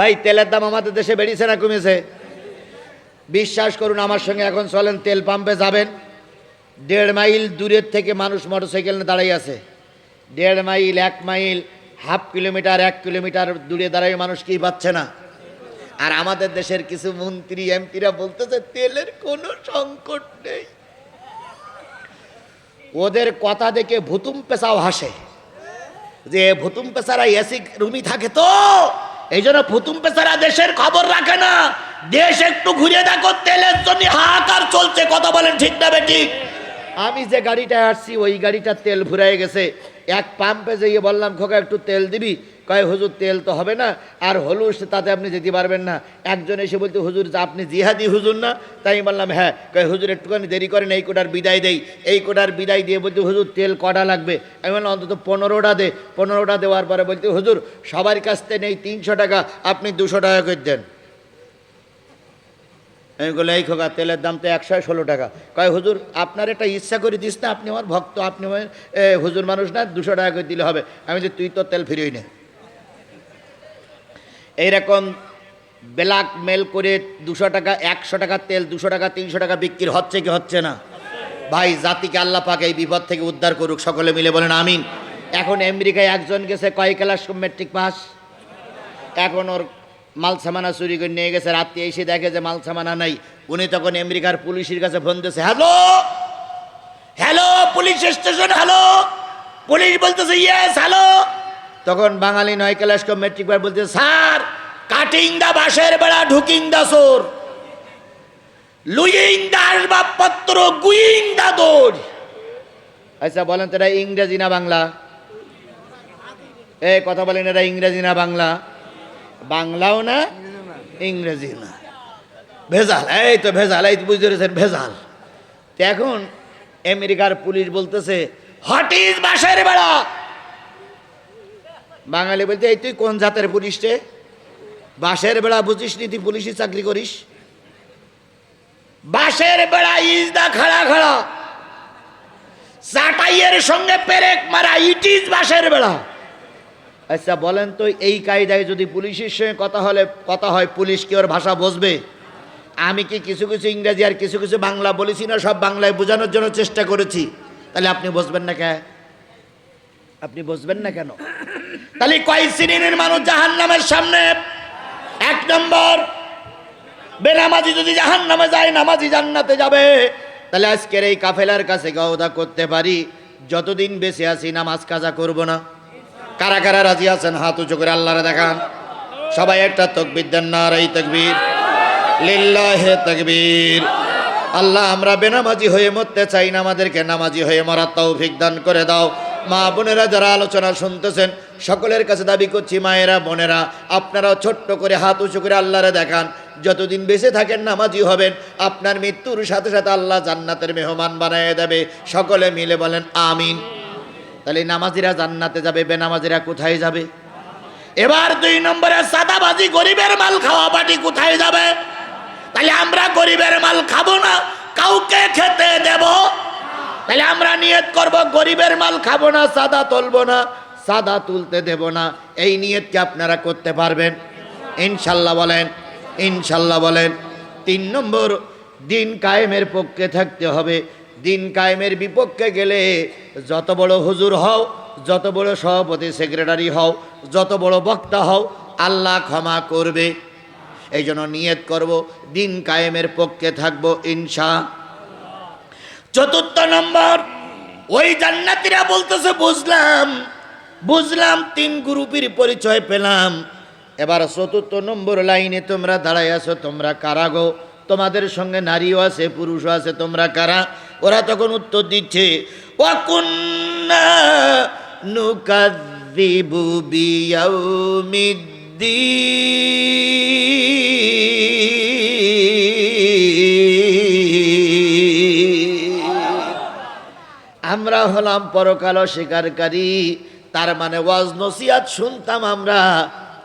ভাই তেলের দাম আমাদের দেশে বেড়েছে না কমেছে? বিশ্বাস করুন, আমার সঙ্গে এখন চলেন, তেল পাম্পে যাবেন, 1.5 মাইল দূরের থেকে মানুষ মোটরসাইকেল নিয়ে দাঁড়াই আছে। 1.5 mile, 1 mile, half kilometre, 1 kilometre দূরে দাঁড়াই মানুষ কি পাচ্ছে না। আর আমাদের দেশের কিছু মন্ত্রী এমপিরা বলতেছে তেলের কোনো সংকট নেই। ওদের কথা দেখে ভুতুম পেশাও হাসে, যে ভুতুম পেশারা এসি রুমি থাকে, তো এই জন্য ভুতুম পেশারা দেশের খবর রাখে না। দেশ একটু ঘুরে দেখো, তেলের জন্য হাহাকার চলছে। কথা বলেন ঠিক না বেঠিক? আমি যে গাড়িটায় আসছি ওই গাড়িটার তেল ফুরাই গেছে। এক পাম্পে যেয়ে বললাম, খোকা একটু তেল দিবি? কয় হুজুর তেল তো হবে না, আর হলু তাতে আপনি যেতে পারবেন না। একজন এসে বলতে, হুজুর আপনি জিহাদি হুজুর না? তাই আমি বললাম হ্যাঁ। কয় হুজুর একটুখানি দেরি করেন, এই কোটার বিদায় দেই। এই কোটার বিদায় দিয়ে বলতে, হুজুর তেল কটা লাগবে? আমি বললাম অন্তত 15টা দে। 15টা দেওয়ার পরে বলতে, হুজুর সবার কাছ থেকে নেই 300 টাকা, আপনি 200 টাকা করে দেন। আমি বললাম এই খোকা তেলের দাম তো 116 টাকা। কয় হুজুর আপনার এটা ইচ্ছা করে দিস না, আপনি আমার ভক্ত, আপনি হুজুর মানুষ না, 200 টাকা করে দিলে হবে। আমি যে তুই তো তেল ফিরিয়ে নে। এইরকম ব্ল্যাক মেল করে 200 টাকা, 100 টাকা তেল 200 টাকা 300 টাকা বিক্রি হচ্ছে কি হচ্ছে না? ভাই জাতিকে আল্লাহ পাক এই বিপদ থেকে উদ্ধার করুক, সকলে মিলে বলেন আমিন। এখন আমেরিকায় একজন গেছে, কয় ক্লাস মেট্রিক পাস, এখন ওর মাল সামানা চুরি করে নিয়ে গেছে। রাত্রে এসে দেখে যে মাল সামানা নাই। উনি তখন আমেরিকার পুলিশের কাছে ফোন দিয়েছে, hello hello police station, hello. Police বলতেছে ইয়েস হ্যালো। তখন বাঙালি 9 ক্লাস মেট্রিক পাস বলতেছে, স্যার কাটিং দা বাঁশের বেড়া, ঢুকিং দা চোর, লুইং দা আসবাবপত্র, গুইং দা দৌড়। আচ্ছা বলেন তো এটা ইংরেজি না বাংলা? এই কথা বলেন, এটা ইংরেজি না বাংলা? বাংলাও না ইংরেজি না, ভেজাল। এই তো ভেজাল, এই তো বুঝতে পেরেছেন ভেজাল। তো এখন আমেরিকার পুলিশ বলতেছে হোয়াট ইজ বাঁশের বেড়া? বাঙালি বলতে, এই তুই কোন জাতের পুলিশ রে? বাঁশের বেড়া বুঝিস নি? তুই পুলিশি চাকরি করিস? বাঁশের বেড়া ইজ দা খাড়া খাড়া, চাটাইয়ের সঙ্গে পেরেক মারা, ইট ইজ বাঁশের বেড়া। আচ্ছা বলেন তো, এই কায়দায় যদি পুলিশের সঙ্গে কথা হয়, পুলিশ কি ওর ভাষা বুঝবে? আমি কি কিছু কিছু ইংরেজি আর কিছু কিছু বাংলা বলেছি না? সব বাংলায় বোঝানোর জন্য চেষ্টা করেছি। তাহলে আপনি বুঝবেন না কেন? আপনি বুঝবেন না কেন? তাহলে কয় শ্রেণীর মানুষ জাহান্নামের সামনে? 1 নম্বর, বেনামাজি যদি জাহান্নামে যায়, নামাজি জান্নাতে যাবে। তাহলে আজকের এই কাফেলার কাছে গওদা করতে পারি, যতদিন বেঁচে আছি নামাজ কাজা করব না। কারা কারা রাজি আছেন হাত উঁচু করে আল্লাহরে দেখান। সবাই একটা তাকবীর দেন, নারায়ে তাকবীর, লিল্লাহি তাকবীর। আল্লাহ আমরা বেনামাজি হয়ে মরতে চাই না, আমাদেরকে নামাজি হয়ে মরার তৌফিক দান করে দাও। মা বোনেরা যারা আলোচনা শুনতেছেন, সকলের কাছে দাবি করছি, মায়েরা বোনেরা আপনারাও ছোট্ট করে হাত উঁচু করে আল্লাহরে দেখান। যতদিন বেঁচে থাকেন নামাজি হবেন, আপনার মৃত্যুর সাথে সাথে আল্লাহ জান্নাতের মেহমান বানিয়ে দেবে। সকলে মিলে বলেন আমিন। তাহলে নামাজিরা জান্নাতে যাবে, বেনামাজিরা কোথায় যাবে? এবার 2 নম্বরে, সাদাবাজি, গরিবের মাল খাওয়া পার্টি কোথায় যাবে? তাহলে আমরা গরিবের মাল খাবো না, কাউকে খেতে দেব। তাহলে আমরা নিয়ত করব গরিবের মাল খাবো না, সাদা তুলবো না, সাদা তুলতে দেব না। এই নিয়ত কি আপনারা করতে পারবেন? ইনশাল্লাহ বলেন, ইনশাল্লাহ বলেন। 3 নম্বর, দিন কায়েমের পক্ষে থাকতে হবে। দিন কায়েমের বিপক্ষে গেলে যত বড় হুজুর হও, যত বড় সভাপতি সেক্রেটারি হও, যত বড় বক্তা হও, আল্লাহ ক্ষমা করবে। এই জন্য নিয়ত করব দিন কায়েমের পক্ষে থাকব ইনশাআল্লাহ। 4 নম্বর, ওই জান্নাতীরা বলতেছে বুঝলাম 3 গ্রুপের পরিচয় পেলাম। এবার 4 নম্বর লাইনে তোমরা দাঁড়ায় আছো, তোমরা কারা গো? তোমাদের সঙ্গে নারীও আছে, পুরুষও আছে, তোমরা কারা? ওরা তখন উত্তর দিচ্ছে, ওয়া কুন্না নুকাযযিবু বিয়াউমিদ্দিন। আমরা হলাম পরকাল অস্বীকারী। তার মানে ওয়াজ নসিহত শুনতাম আমরা,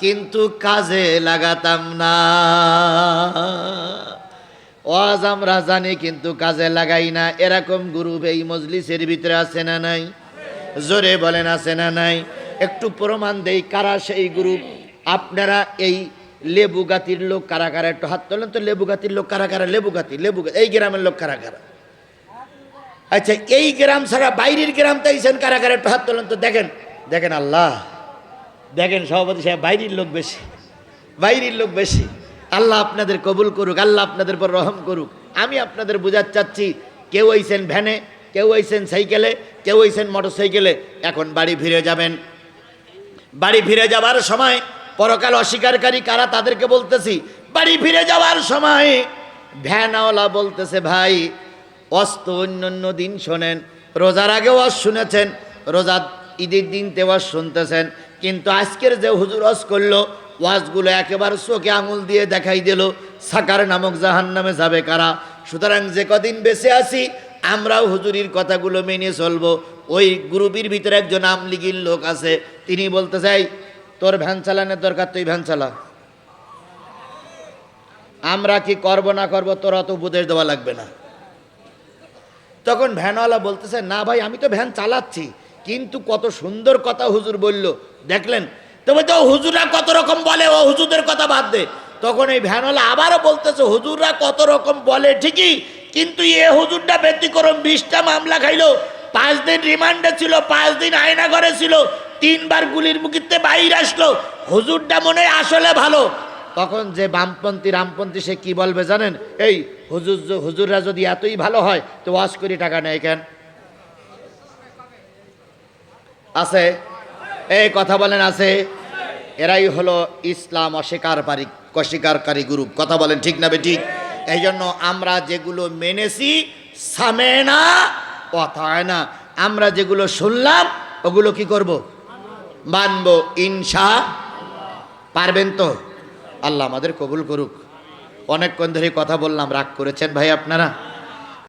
কিন্তু কাজে লাগাতাম না। ওয়াজ আমরা জানি কিন্তু কাজে লাগাই না। এরকম গ্রুপ এই মজলিসের ভিতরে আছে না নাই? জোরে বলেন আছে না নাই? একটু প্রমাণ দেই কারা সেই গ্রুপ। আপনারা এই লেবুগাতির লোক কারা কারা, একটু হাত তোলেন তো। লেবুগাতির লোক কারা কারা? লেবুগাতি, এই গ্রামের লোক কারা কারা? আচ্ছা, এই গ্রাম ছাড়া বাইরের গ্রাম তাইছেন কারা কারা, একটু হাত তোলেন তো। দেখেন দেখেন, আল্লাহ দেখেন, সভাপতি সাহেব বাইরের লোক বেশি, বাইরের লোক বেশি। আল্লাহ আপনাদের কবুল করুক, আল্লাহ আপনাদের পর রহম করুক। আমি আপনাদের বোঝাতে চাচ্ছি, কেউ হইছেন ভ্যানে, কেউ হইছেন সাইকেলে, কেউ হইছেন মোটর সাইকেলে। এখন বাড়ি ফিরে যাবেন। বাড়ি ফিরে যাবার সময় পরকাল অস্বীকারী কারা তাদেরকে বলতেছি, বাড়ি ফিরে যাওয়ার সময় ভ্যানওয়ালা বলতেছে, ভাই অস্ত অন্য দিন শোনেন, রোজার আগে ওয়াজ শুনেছেন, রোজা ঈদের দিন তে ওয়াজ শুনতেছেন, কিন্তু আজকের যে হুজুর ওয়াজ করলো, ওয়াজগুলো একেবারে চোখে আঙুল দিয়ে দেখাই দিল সাকার নামক জাহান্নামে যাবে কারা। সুতরাং যে কদিন বেঁচে আছি আমরাও হুজুরির কথাগুলো মেনে চলবো। ওই গ্রুপের ভিতরে একজন আমলিগির লোক আছে, তিনি বলতে চাই, তোর ভ্যান চালানোর দরকার, তুই ভ্যান চালা, আমরা কি করব না করব তোর অত উপদেশ দেওয়া লাগবে না। তখন ভ্যানওয়ালা বলতেছে, না ভাই আমি তো ভ্যান চালাচ্ছি, কিন্তু কত সুন্দর কথা হুজুর বলল, দেখলেন? তবে তো হুজুররা কত রকম বলে, ও হুজুরদের কথা বাদ দে। তখন এই ভ্যানওয়ালা আবারও বলতেছে, হুজুররা কত রকম বলে ঠিকই, কিন্তু এ হুজুরটা ব্যতিক্রম, 20টা মামলা খাইলো, 5 দিন রিমান্ডে ছিল, 5 দিন আয়না ঘরে ছিল, 3 বার গুলির মুখিতে বাইর আসলো, হুজুরটা মনে হয় আসলে ভালো। তখন যে বামপন্থী রামপন্থী সে কি বলবে জানেন? এই হুজুররা যদি এতই ভালো হয় তো ওয়াজ করি টাকা নেয় কেন? আছে এই কথা বলেন, আছে। এরাই হলো ইসলাম অস্বীকারী গ্রুপ। কথা বলেন ঠিক না বেঠিক? এই জন্য আমরা যেগুলো মেনেছি সামে না কথায় না, আমরা যেগুলো শুনলাম ওগুলো কি করব? মানবো ইনশা। পারবেন তো? আল্লাহ আমাদের কবুল করুক। অনেকক্ষণ ধরে কথা বললাম, রাগ করেছেন ভাই আপনারা?